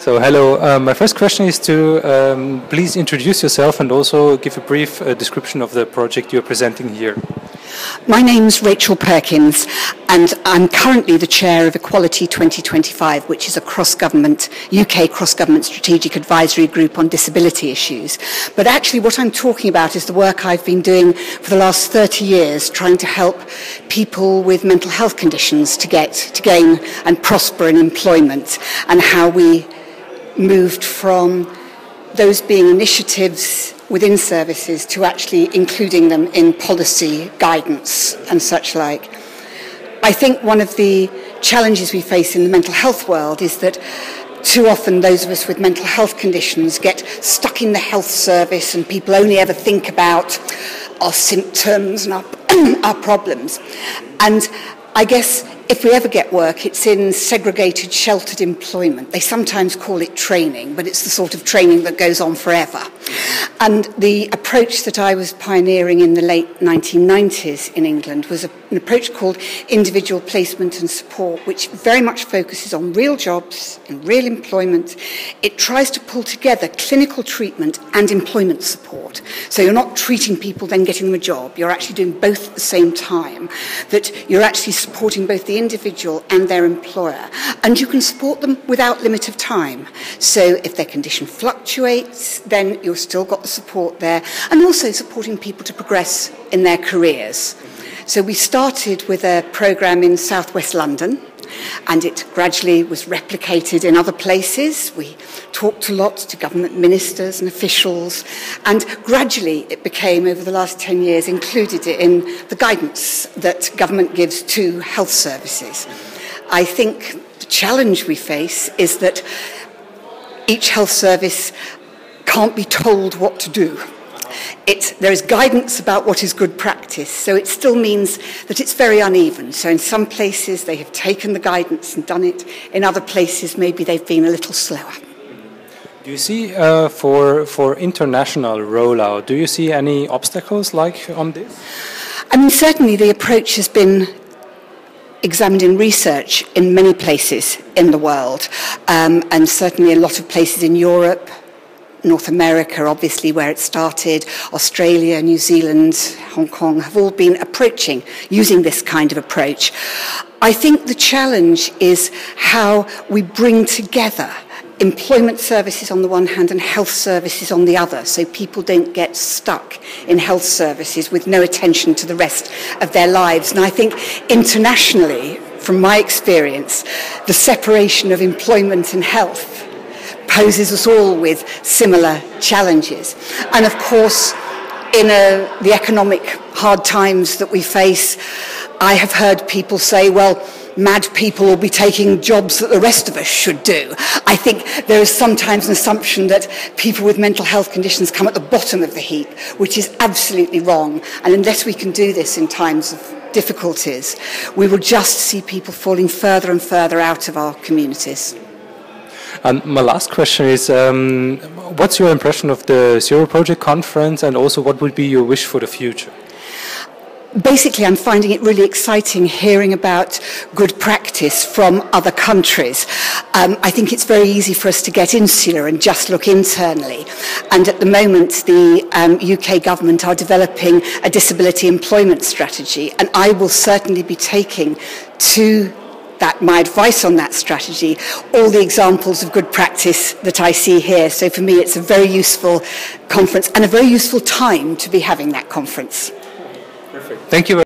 So hello, my first question is to please introduce yourself and also give a brief description of the project you're presenting here. My name's Rachel Perkins, and I'm currently the chair of Equality 2025, which is a UK cross-government strategic advisory group on disability issues. But actually what I'm talking about is the work I've been doing for the last 30 years, trying to help people with mental health conditions to gain and prosper in employment, and how we moved from those being initiatives within services to actually including them in policy guidance and such like. I think one of the challenges we face in the mental health world is that too often those of us with mental health conditions get stuck in the health service, and people only ever think about our symptoms and our problems. And I guess if we ever get work, it's in segregated, sheltered employment. They sometimes call it training, but it's the sort of training that goes on forever. And the approach that I was pioneering in the late 1990s in England was an approach called individual placement and support, which very much focuses on real jobs and real employment. It tries to pull together clinical treatment and employment support. So you're not treating people, then getting them a job. You're actually doing both at the same time, that you're actually supporting both the individual and their employer. And you can support them without limit of time. So if their condition fluctuates, then you've still got the support there, and also supporting people to progress in their careers. So we started with a programme in southwest London, and it gradually was replicated in other places. We talked a lot to government ministers and officials, and gradually it became, over the last 10 years, included in the guidance that government gives to health services. I think the challenge we face is that each health service can't be told what to do. There is guidance about what is good practice, so it still means that it's very uneven. So in some places they have taken the guidance and done it. In other places maybe they've been a little slower. Do you see, for international rollout, do you see any obstacles like on this? I mean, certainly the approach has been examined in research in many places in the world, and certainly a lot of places in Europe, North America, obviously, where it started, Australia, New Zealand, Hong Kong, have all been approaching, using this kind of approach. I think the challenge is how we bring together employment services on the one hand and health services on the other, so people don't get stuck in health services with no attention to the rest of their lives. And I think internationally, from my experience, the separation of employment and health poses us all with similar challenges. And of course, in the economic hard times that we face, I have heard people say, well, mad people will be taking jobs that the rest of us should do. I think there is sometimes an assumption that people with mental health conditions come at the bottom of the heap, which is absolutely wrong. And unless we can do this in times of difficulties, we will just see people falling further and further out of our communities. And my last question is, what's your impression of the Zeroproject conference, and also what would be your wish for the future? Basically, I'm finding it really exciting hearing about good practice from other countries. I think it's very easy for us to get insular and just look internally. And at the moment, the UK government are developing a disability employment strategy, and I will certainly be taking to my advice on that strategy, all the examples of good practice that I see here. So for me, it's a very useful conference and a very useful time to be having that conference. Perfect. Thank you very much.